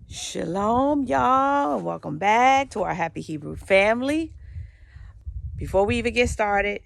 Shalom, y'all, and welcome back to our Happy Hebrew family. Before we even get started,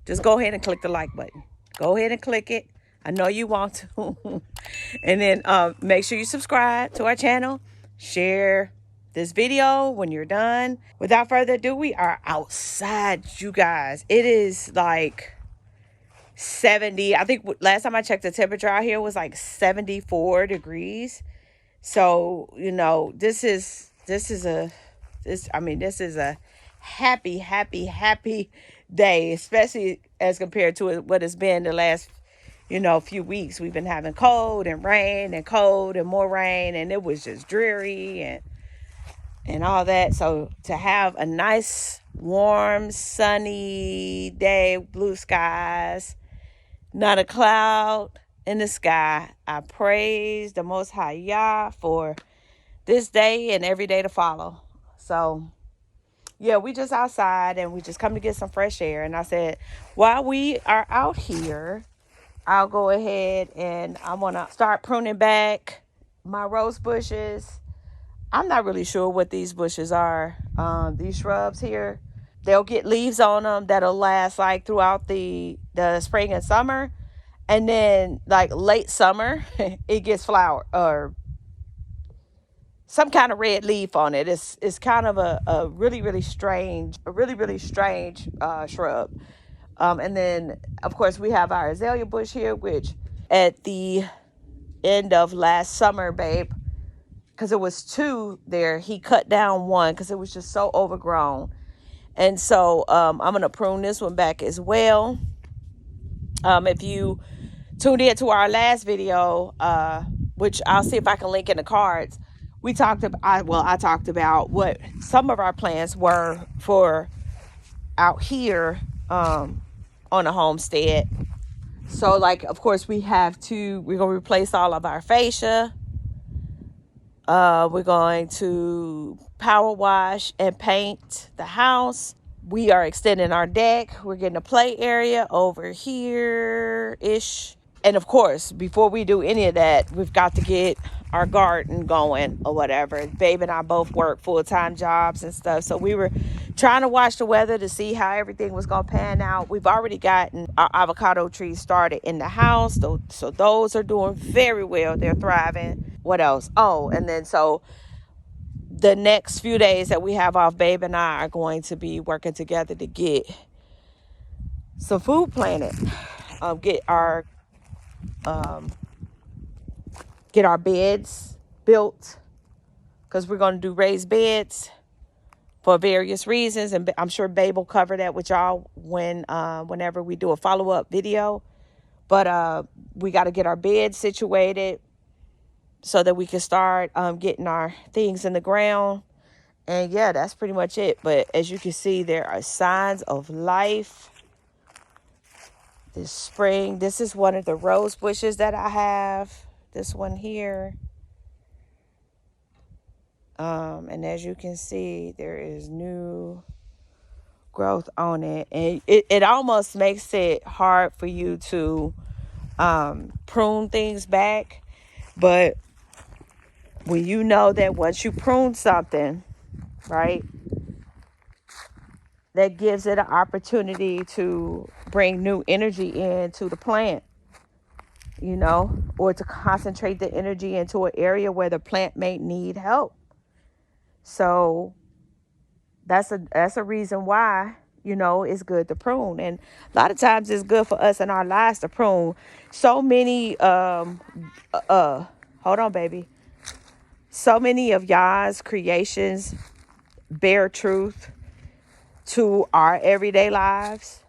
just go ahead and click the like button. Go ahead and click it. I know you want to. And then make sure you subscribe to our channel. Share this video when you're done. Without further ado, we are outside, you guys. It is like 70. I think last time I checked the temperature out here was like 74 degrees. So, this is a happy day, especially as compared to what it's been the last, few weeks. We've been having cold and rain and cold and more rain, and it was just dreary and all that. So to have a nice, warm, sunny day, blue skies, not a cloud in the sky, I praise the Most High Yah for this day and every day to follow. So, yeah, we just outside and we just come to get some fresh air. And I said, while we are out here, I'll go ahead and I want to start pruning back my rose bushes. I'm not really sure what these bushes are. These shrubs here, they'll get leaves on them that'll last like throughout the spring and summer. And then like late summer, it gets flower or some kind of red leaf on it. It's kind of a really strange shrub. And then of course we have our azalea bush here, which at the end of last summer, babe, because it was two there, he cut down one because it was just so overgrown. And so I'm gonna prune this one back as well. If you tuned in to our last video, which I'll see if I can link in the cards, I talked about what some of our plans were for out here on a homestead. So, like, of course, we're going to replace all of our fascia. We're going to power wash and paint the house. We are extending our deck. We're getting a play area over here-ish. And of course, before we do any of that, we've got to get our garden going or whatever. Babe and I both work full-time jobs and stuff. So we were trying to watch the weather to see how everything was going to pan out. We've already gotten our avocado trees started in the house. So those are doing very well. They're thriving. What else? Oh, and then so the next few days that we have off, Babe and I are going to be working together to get some food planted. Get our beds built, because we're going to do raised beds for various reasons, and I'm sure Babe will cover that with y'all whenever we do a follow-up video. But we got to get our beds situated so that we can start getting our things in the ground. And yeah, that's pretty much it. But as you can see, there are signs of life this spring. This is one of the rose bushes that I have. This one here. And as you can see, there is new growth on it. And it almost makes it hard for you to prune things back. But when you know that once you prune something, right, that gives it an opportunity to bring new energy into the plant, or to concentrate the energy into an area where the plant may need help. So that's a reason why, it's good to prune. And a lot of times it's good for us in our lives to prune. So many, hold on, baby. So many of Yah's creations bear truth to our everyday lives.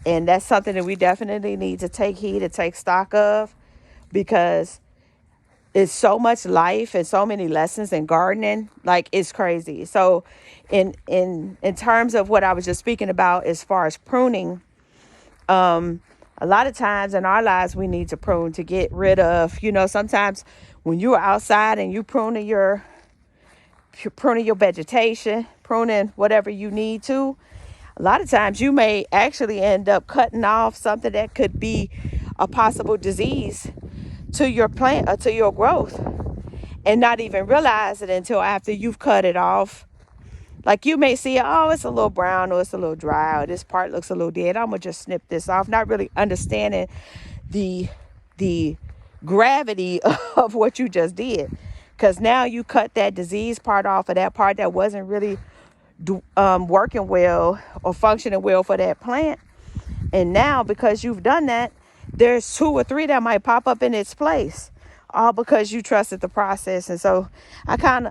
And that's something that we definitely need to take heed and take stock of, because it's so much life and so many lessons in gardening. Like, it's crazy. So in terms of what I was just speaking about as far as pruning, a lot of times in our lives we need to prune to get rid of, sometimes when you're outside and you pruning your vegetation, pruning whatever you need to, a lot of times you may actually end up cutting off something that could be a possible disease to your plant or to your growth. and not even realize it until after you've cut it off. Like you may see, oh, it's a little brown or it's a little dry or this part looks a little dead. I'm going to just snip this off, not really understanding the gravity of what you just did. Because now you cut that disease part off of that part that wasn't really working well or functioning well for that plant. And now because you've done that, there's 2 or 3 that might pop up in its place, all because you trusted the process. And so I kind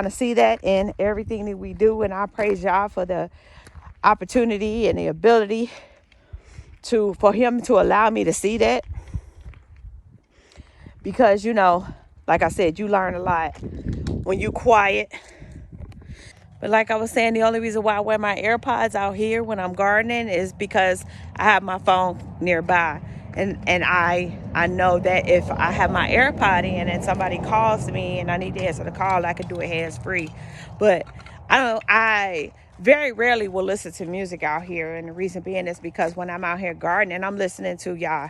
of see that in everything that we do. And I praise y'all for the opportunity and the ability for him to allow me to see that. Because, like I said, you learn a lot when you quiet. But like I was saying, the only reason why I wear my AirPods out here when I'm gardening is because I have my phone nearby. And I know that if I have my AirPod in and somebody calls me and I need to answer the call, I can do it hands-free. But I very rarely will listen to music out here. And the reason being is because when I'm out here gardening, I'm listening to Yah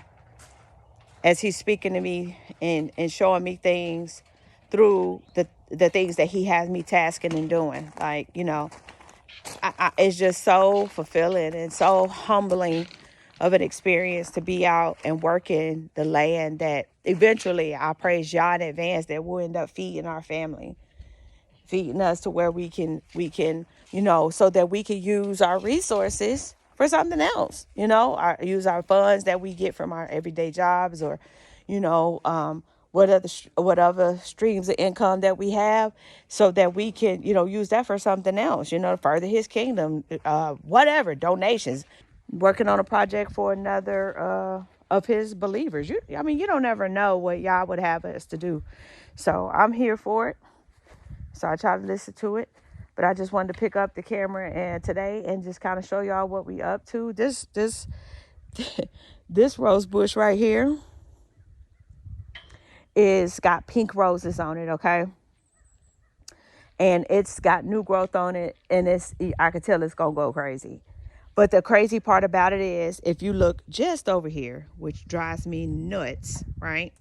as he's speaking to me and showing me things through the things that he has me tasking and doing. Like, it's just so fulfilling and so humbling of an experience to be out and working the land that eventually, I praise Yah in advance, that we'll end up feeding our family, feeding us to where we can, so that we can use our resources for something else, use our funds that we get from our everyday jobs, or, whatever streams of income that we have, so that we can, use that for something else, to further his kingdom, whatever, donations, working on a project for another of his believers. You don't ever know what Yah would have us to do. So I'm here for it. So I try to listen to it. But I just wanted to pick up the camera and today and just kind of show y'all what we up to. This this rose bush right here is got pink roses on it, okay? And it's got new growth on it, and I can tell it's gonna go crazy. But the crazy part about it is, if you look just over here, which drives me nuts, right?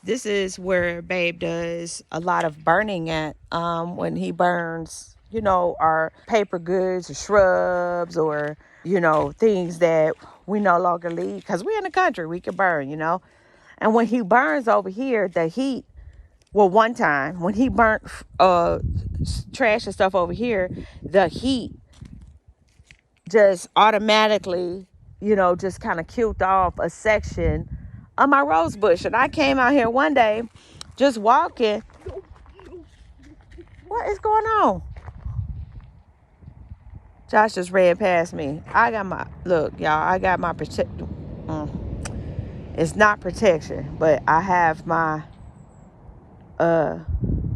This is where Babe does a lot of burning at, when he burns, our paper goods or shrubs, or, things that we no longer leave, because we're in the country, we can burn, And when he burns over here, the heat, one time when he burnt trash and stuff over here, the heat just automatically, just kind of killed off a section of my rose bush. And I came out here one day just walking. What is going on? Josh just ran past me. Look, y'all, I got my it's not protection, but I have my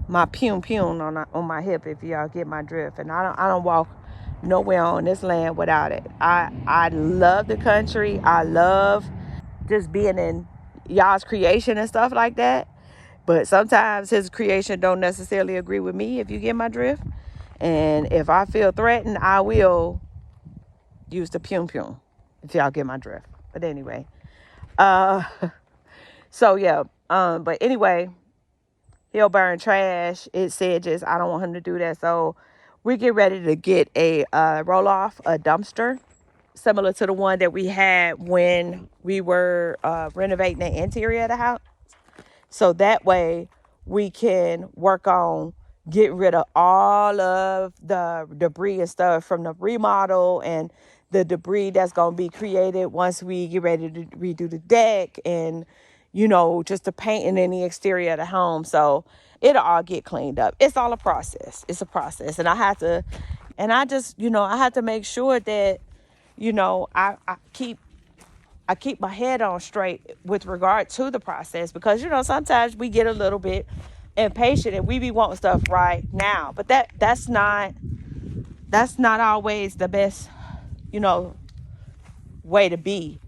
my pum on my hip, if y'all get my drift. And I don't walk nowhere on this land without it. I love the country. I love just being in y'all's creation and stuff like that. But sometimes his creation don't necessarily agree with me, if you get my drift. And if I feel threatened, I will use the pum, if y'all get my drift. But anyway, so yeah, but anyway, he'll burn trash. It said just, I don't want him to do that. So we get ready to get a roll-off, a dumpster, similar to the one that we had when we were renovating the interior of the house. So that way we can work on getting rid of all of the debris and stuff from the remodel, and the debris that's going to be created once we get ready to redo the deck, and, just the painting in the exterior of the home. So it'll all get cleaned up. It's all a process. It's a process. And I have to make sure that, I keep my head on straight with regard to the process, because, sometimes we get a little bit impatient and we be wanting stuff right now, but that's not always the best, way to be.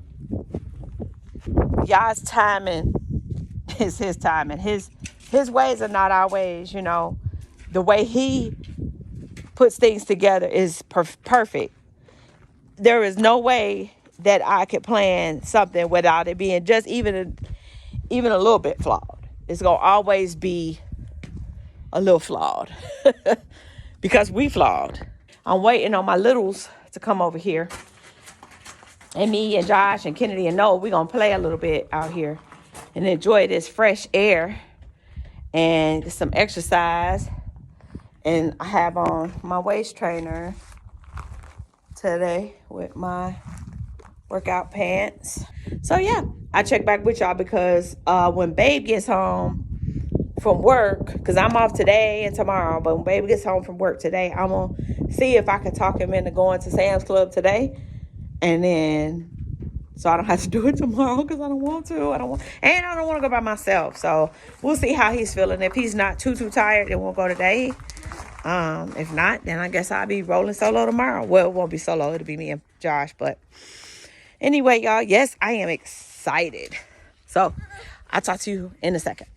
Y'all's timing is his timing. His ways are not our ways. The way he puts things together is perfect. There is no way that I could plan something without it being just even a little bit flawed. it's going to always be a little flawed because we flawed. I'm waiting on my littles to come over here. And me and Josh and Kennedy and Noah, we're going to play a little bit out here and enjoy this fresh air and some exercise. And I have on my waist trainer today with my workout pants. So yeah, I check back with y'all because when Babe gets home from work, because I'm off today and tomorrow, but when Babe gets home from work today, I'm going to see if I can talk him into going to Sam's Club today. And then, so I don't have to do it tomorrow because I don't want to. I don't want to go by myself. So we'll see how he's feeling. If he's not too tired, then we'll go today. If not, then I guess I'll be rolling solo tomorrow. Well, it won't be solo. It'll be me and Josh. But anyway, y'all, yes, I am excited. So I'll talk to you in a second.